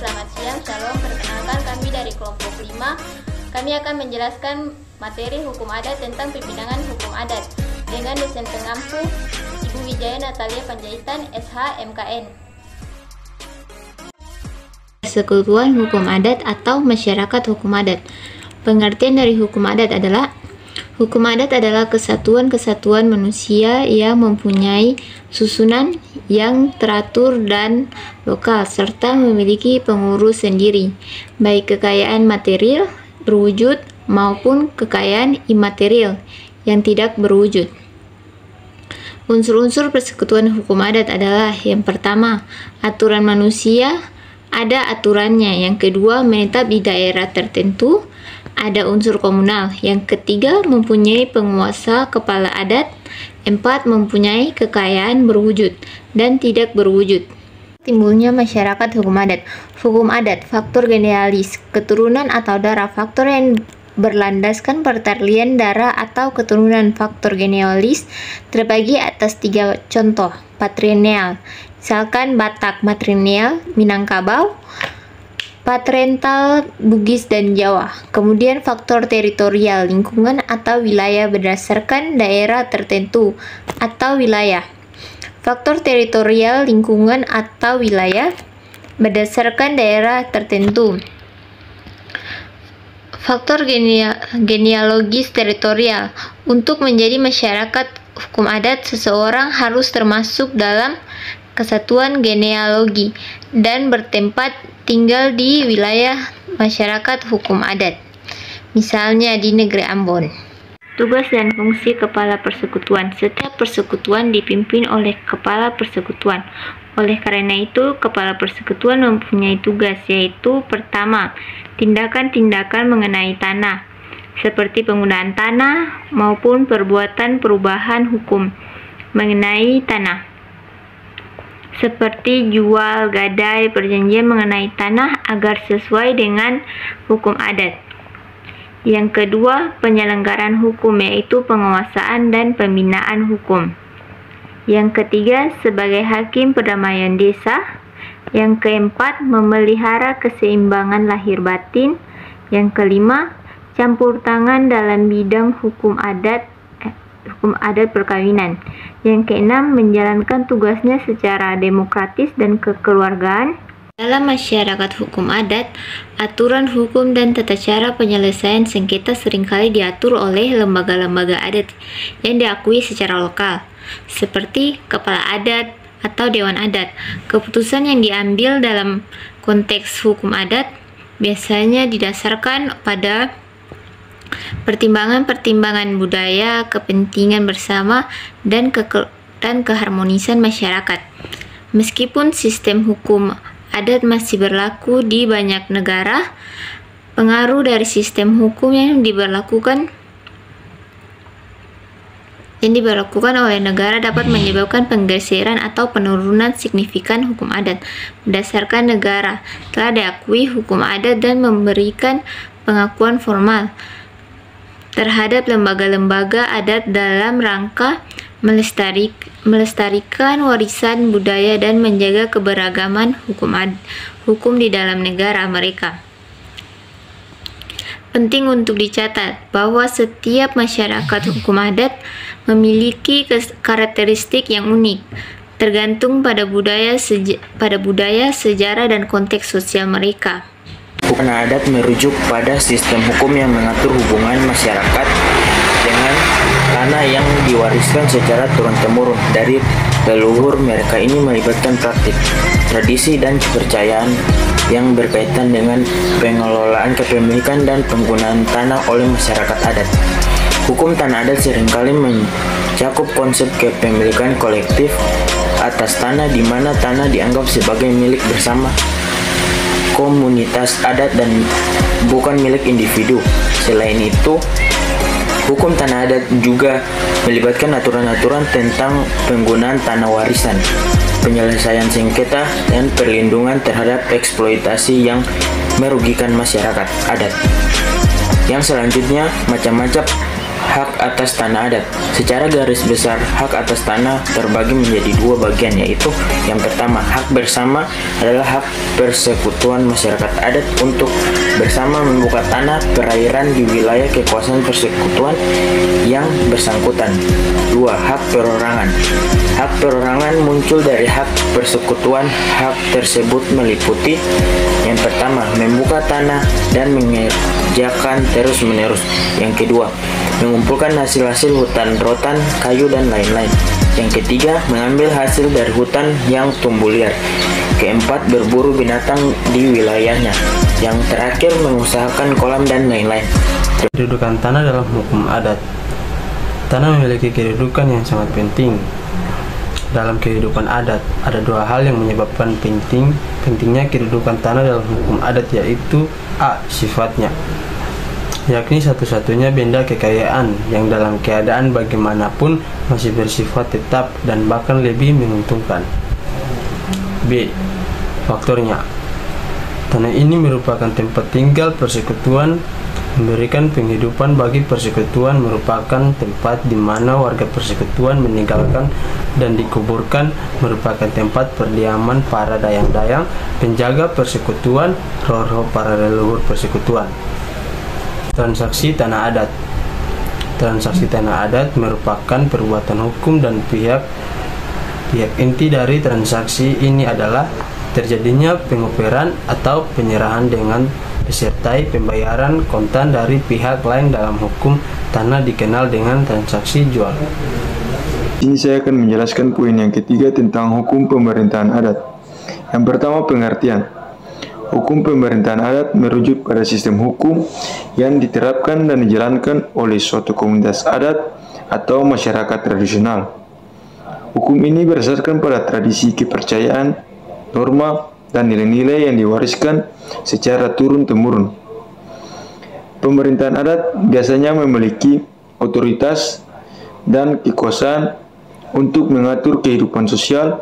selamat siang, shalom. Perkenalkan kami dari kelompok 5. Kami akan menjelaskan materi hukum adat tentang pembinaan hukum adat dengan dosen pengampu Ibu Wijaya Natalia Panjaitan, SH, MKN. Persekutuan hukum adat atau masyarakat hukum adat. Pengertian dari hukum adat adalah hukum adat adalah kesatuan-kesatuan manusia yang mempunyai susunan yang teratur dan lokal serta memiliki pengurus sendiri, baik kekayaan material berwujud maupun kekayaan imaterial yang tidak berwujud. Unsur-unsur persekutuan hukum adat adalah yang pertama, aturan manusia, ada aturannya. Yang kedua, menetap di daerah tertentu, ada unsur komunal. Yang ketiga, mempunyai penguasa kepala adat. 4. Mempunyai kekayaan berwujud dan tidak berwujud. Timbulnya masyarakat hukum adat. Hukum adat, faktor genealis, keturunan atau darah. Faktor yang berlandaskan pertalian darah atau keturunan. Faktor genealis terbagi atas 3 contoh. Patrilineal, misalkan Batak, matrilineal, Minangkabau, parental, Bugis, dan Jawa. Kemudian faktor teritorial, lingkungan atau wilayah berdasarkan daerah tertentu atau wilayah. Faktor teritorial, lingkungan atau wilayah berdasarkan daerah tertentu. Faktor genealogis teritorial. Untuk menjadi masyarakat hukum adat, seseorang harus termasuk dalam kesatuan genealogi dan bertempat tinggal di wilayah masyarakat hukum adat, misalnya di negeri Ambon. Tugas dan fungsi kepala persekutuan. Setiap persekutuan dipimpin oleh kepala persekutuan. Oleh karena itu, kepala persekutuan mempunyai tugas, yaitu pertama, tindakan-tindakan mengenai tanah, seperti penggunaan tanah maupun perbuatan perubahan hukum mengenai tanah, seperti jual, gadai, perjanjian mengenai tanah agar sesuai dengan hukum adat. Yang kedua, penyelenggaraan hukum, yaitu penguasaan dan pembinaan hukum. Yang ketiga, sebagai hakim perdamaian desa. Yang keempat, memelihara keseimbangan lahir batin. Yang kelima, campur tangan dalam bidang hukum adat perkawinan. Yang keenam, menjalankan tugasnya secara demokratis dan kekeluargaan. Dalam masyarakat hukum adat, aturan hukum dan tata cara penyelesaian sengketa seringkali diatur oleh lembaga-lembaga adat yang diakui secara lokal, seperti kepala adat atau dewan adat. Keputusan yang diambil dalam konteks hukum adat biasanya didasarkan pada pertimbangan-pertimbangan budaya, kepentingan bersama, dan keharmonisan masyarakat. Meskipun sistem hukum adat masih berlaku di banyak negara, pengaruh dari sistem hukum yang diberlakukan oleh negara dapat menyebabkan penggeseran atau penurunan signifikan hukum adat. Berdasarkan negara telah diakui hukum adat dan memberikan pengakuan formal terhadap lembaga-lembaga adat dalam rangka melestarikan warisan budaya dan menjaga keberagaman hukum di dalam negara mereka. Penting untuk dicatat bahwa setiap masyarakat hukum adat memiliki karakteristik yang unik, tergantung pada budaya, sejarah, dan konteks sosial mereka. Hukum adat merujuk pada sistem hukum yang mengatur hubungan masyarakat dengan tanah yang diwariskan secara turun-temurun dari leluhur mereka. Ini melibatkan praktik, tradisi, dan kepercayaan yang berkaitan dengan pengelolaan kepemilikan dan penggunaan tanah oleh masyarakat adat. Hukum tanah adat seringkali mencakup konsep kepemilikan kolektif atas tanah, di mana tanah dianggap sebagai milik bersama komunitas adat dan bukan milik individu. Selain itu, hukum tanah adat juga melibatkan aturan-aturan tentang penggunaan tanah warisan, penyelesaian sengketa, dan perlindungan terhadap eksploitasi yang merugikan masyarakat adat. Yang selanjutnya, macam-macam hak atas tanah adat. Secara garis besar, hak atas tanah terbagi menjadi dua bagian, yaitu yang pertama, hak bersama adalah hak persekutuan masyarakat adat untuk bersama membuka tanah perairan di wilayah kekuasaan persekutuan yang bersangkutan. Dua, hak perorangan. Hak perorangan muncul dari hak persekutuan. Hak tersebut meliputi yang pertama, membuka tanah dan mengerjakan terus-menerus. Yang kedua, mengumpulkan hasil-hasil hutan rotan, kayu, dan lain-lain. Yang ketiga, mengambil hasil dari hutan yang tumbuh liar. Keempat, berburu binatang di wilayahnya. Yang terakhir, mengusahakan kolam dan lain-lain. Kedudukan tanah dalam hukum adat. Tanah memiliki kedudukan yang sangat penting dalam kehidupan adat. Ada dua hal yang menyebabkan pentingnya kedudukan tanah dalam hukum adat, yaitu A. Sifatnya, yakni satu-satunya benda kekayaan yang dalam keadaan bagaimanapun masih bersifat tetap dan bahkan lebih menguntungkan. B. Faktornya, tanah ini merupakan tempat tinggal persekutuan, memberikan penghidupan bagi persekutuan, merupakan tempat di mana warga persekutuan meninggalkan dan dikuburkan, merupakan tempat perdiaman para dayang-dayang, penjaga persekutuan, roh-roh para leluhur persekutuan. Transaksi tanah adat. Transaksi tanah adat merupakan perbuatan hukum dan pihak inti dari transaksi ini adalah terjadinya pengoperan atau penyerahan dengan disertai pembayaran kontan dari pihak lain. Dalam hukum tanah dikenal dengan transaksi jual. Ini saya akan menjelaskan poin yang ketiga tentang hukum pemerintahan adat. Yang pertama, pengertian. Hukum pemerintahan adat merujuk pada sistem hukum yang diterapkan dan dijalankan oleh suatu komunitas adat atau masyarakat tradisional. Hukum ini berdasarkan pada tradisi kepercayaan, norma, dan nilai-nilai yang diwariskan secara turun-temurun. Pemerintahan adat biasanya memiliki otoritas dan kekuasaan untuk mengatur kehidupan sosial,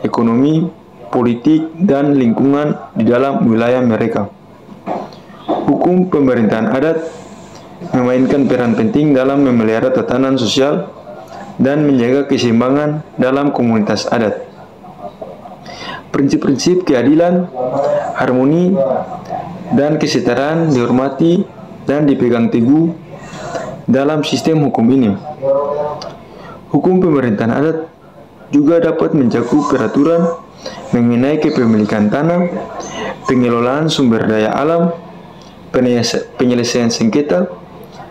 ekonomi, politik, dan lingkungan di dalam wilayah mereka. Hukum pemerintahan adat memainkan peran penting dalam memelihara tatanan sosial dan menjaga keseimbangan dalam komunitas adat. Prinsip-prinsip keadilan, harmoni, dan kesetaraan dihormati dan dipegang teguh dalam sistem hukum ini. Hukum pemerintahan adat juga dapat mencakup peraturan mengenai kepemilikan tanah, pengelolaan sumber daya alam, penyelesaian sengketa,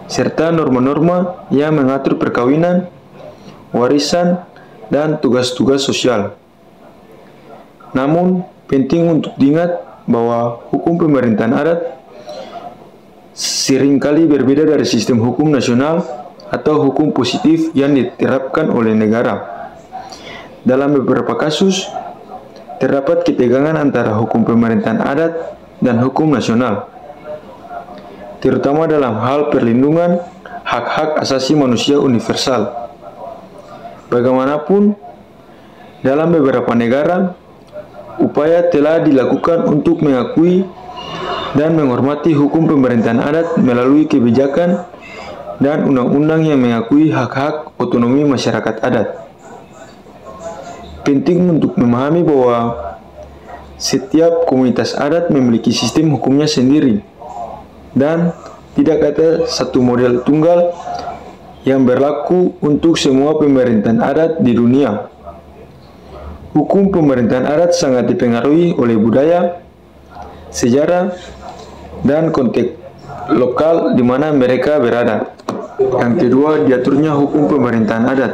serta norma-norma yang mengatur perkawinan, warisan, dan tugas-tugas sosial. Namun, penting untuk diingat bahwa hukum pemerintahan adat seringkali berbeda dari sistem hukum nasional atau hukum positif yang diterapkan oleh negara. Dalam beberapa kasus, terdapat ketegangan antara hukum pemerintahan adat dan hukum nasional, terutama dalam hal perlindungan hak-hak asasi manusia universal. Bagaimanapun, dalam beberapa negara, upaya telah dilakukan untuk mengakui dan menghormati hukum pemerintahan adat melalui kebijakan dan undang-undang yang mengakui hak-hak otonomi masyarakat adat. Penting untuk memahami bahwa setiap komunitas adat memiliki sistem hukumnya sendiri dan tidak ada satu model tunggal yang berlaku untuk semua pemerintahan adat di dunia. Hukum pemerintahan adat sangat dipengaruhi oleh budaya, sejarah, dan konteks lokal di mana mereka berada. Yang kedua, diaturnya hukum pemerintahan adat.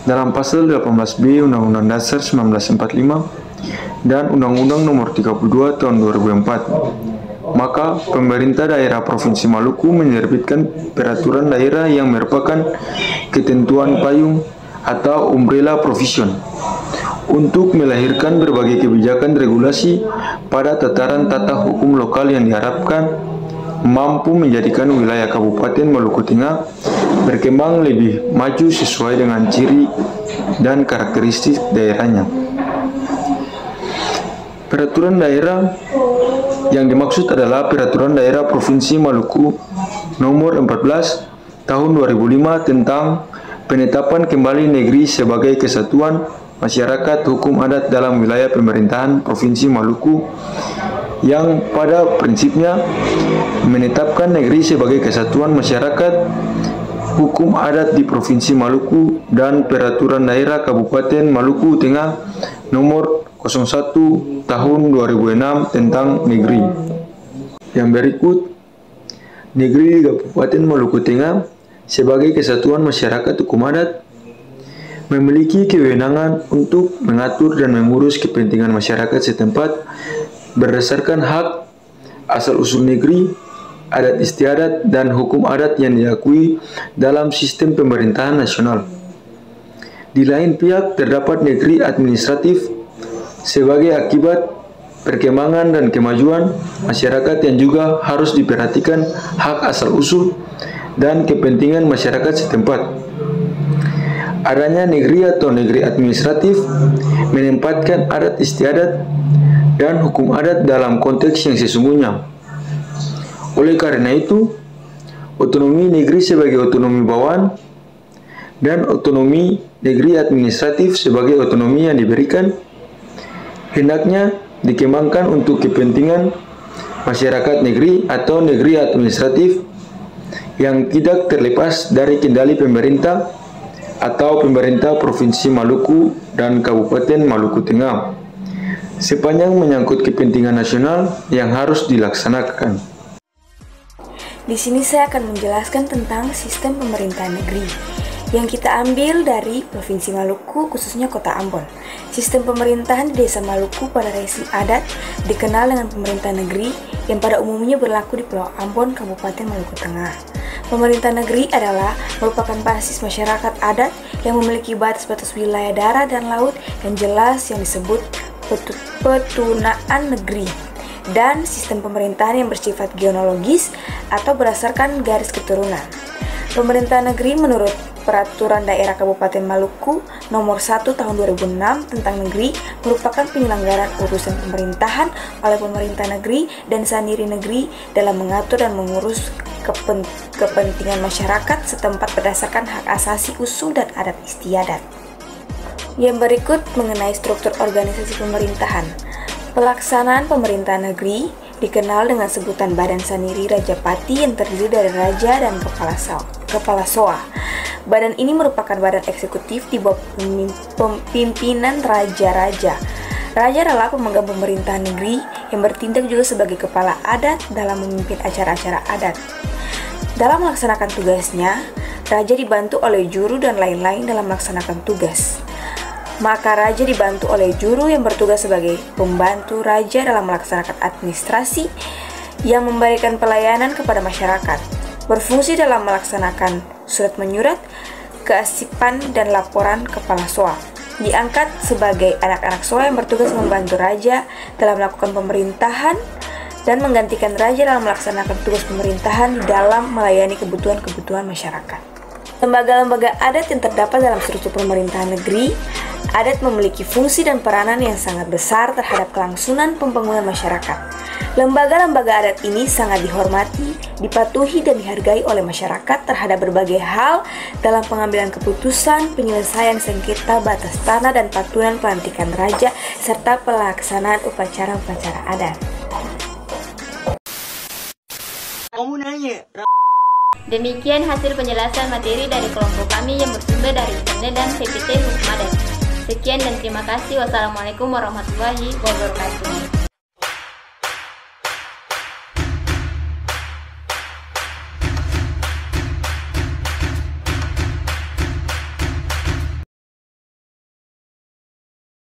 Dalam pasal 18B Undang-Undang Dasar 1945 dan Undang-Undang Nomor 32 Tahun 2004, maka pemerintah daerah Provinsi Maluku menerbitkan peraturan daerah yang merupakan ketentuan payung atau umbrella provision untuk melahirkan berbagai kebijakan regulasi pada tataran tata hukum lokal yang diharapkan mampu menjadikan wilayah Kabupaten Maluku Tengah berkembang lebih maju sesuai dengan ciri dan karakteristik daerahnya. Peraturan daerah yang dimaksud adalah Peraturan Daerah Provinsi Maluku Nomor 14 tahun 2005 tentang penetapan kembali negeri sebagai kesatuan masyarakat hukum adat dalam wilayah pemerintahan Provinsi Maluku, yang pada prinsipnya menetapkan negeri sebagai kesatuan masyarakat hukum adat di Provinsi Maluku dan Peraturan Daerah Kabupaten Maluku Tengah nomor 01 tahun 2006 tentang negeri. Yang berikut, negeri di Kabupaten Maluku Tengah sebagai kesatuan masyarakat hukum adat memiliki kewenangan untuk mengatur dan mengurus kepentingan masyarakat setempat berdasarkan hak asal-usul negeri, adat istiadat, dan hukum adat yang diakui dalam sistem pemerintahan nasional. Di lain pihak, terdapat negeri administratif sebagai akibat perkembangan dan kemajuan masyarakat yang juga harus diperhatikan hak asal-usul dan kepentingan masyarakat setempat. Adanya negeri atau negeri administratif menempatkan adat istiadat dan hukum adat dalam konteks yang sesungguhnya. Oleh karena itu, otonomi negeri sebagai otonomi bawahan dan otonomi negeri administratif sebagai otonomi yang diberikan hendaknya dikembangkan untuk kepentingan masyarakat negeri atau negeri administratif yang tidak terlepas dari kendali pemerintah atau pemerintah Provinsi Maluku dan Kabupaten Maluku Tengah, sepanjang menyangkut kepentingan nasional yang harus dilaksanakan. Di sini saya akan menjelaskan tentang sistem pemerintahan negeri yang kita ambil dari Provinsi Maluku, khususnya Kota Ambon. Sistem pemerintahan di Desa Maluku pada rezim adat dikenal dengan pemerintah negeri yang pada umumnya berlaku di Pulau Ambon, Kabupaten Maluku Tengah. Pemerintah negeri adalah merupakan basis masyarakat adat yang memiliki batas-batas wilayah darat dan laut yang jelas yang disebut petunaan negeri, dan sistem pemerintahan yang bersifat genealogis atau berdasarkan garis keturunan. Pemerintah negeri menurut Peraturan Daerah Kabupaten Maluku nomor 1 tahun 2006 tentang negeri merupakan penyelenggaraan urusan pemerintahan oleh pemerintah negeri dan sendiri negeri dalam mengatur dan mengurus kepentingan masyarakat setempat berdasarkan hak asasi usul dan adat istiadat. Yang berikut mengenai struktur organisasi pemerintahan. Pelaksanaan pemerintahan negeri dikenal dengan sebutan Badan Saniri Rajapati yang terdiri dari Raja dan Kepala SOA. Badan ini merupakan badan eksekutif di bawah pimpinan Raja-Raja. Raja adalah pemegang pemerintahan negeri yang bertindak juga sebagai kepala adat dalam memimpin acara-acara adat. Dalam melaksanakan tugasnya, Raja dibantu oleh juru dan lain-lain dalam melaksanakan tugas. Maka Raja dibantu oleh juru yang bertugas sebagai pembantu Raja dalam melaksanakan administrasi yang memberikan pelayanan kepada masyarakat, berfungsi dalam melaksanakan surat menyurat, keasipan, dan laporan kepala SOA. Diangkat sebagai anak-anak SOA yang bertugas membantu Raja dalam melakukan pemerintahan dan menggantikan Raja dalam melaksanakan tugas pemerintahan di dalam melayani kebutuhan-kebutuhan masyarakat. Lembaga-lembaga adat yang terdapat dalam struktur pemerintahan negeri, adat memiliki fungsi dan peranan yang sangat besar terhadap kelangsungan pembangunan masyarakat. Lembaga-lembaga adat ini sangat dihormati, dipatuhi, dan dihargai oleh masyarakat terhadap berbagai hal dalam pengambilan keputusan, penyelesaian sengketa batas tanah dan patunan pelantikan raja, serta pelaksanaan upacara-upacara adat. Demikian hasil penjelasan materi dari kelompok kami yang bersumber dari internet dan CPT Hukum Adat. Sekian dan terima kasih. Wassalamualaikum warahmatullahi wabarakatuh.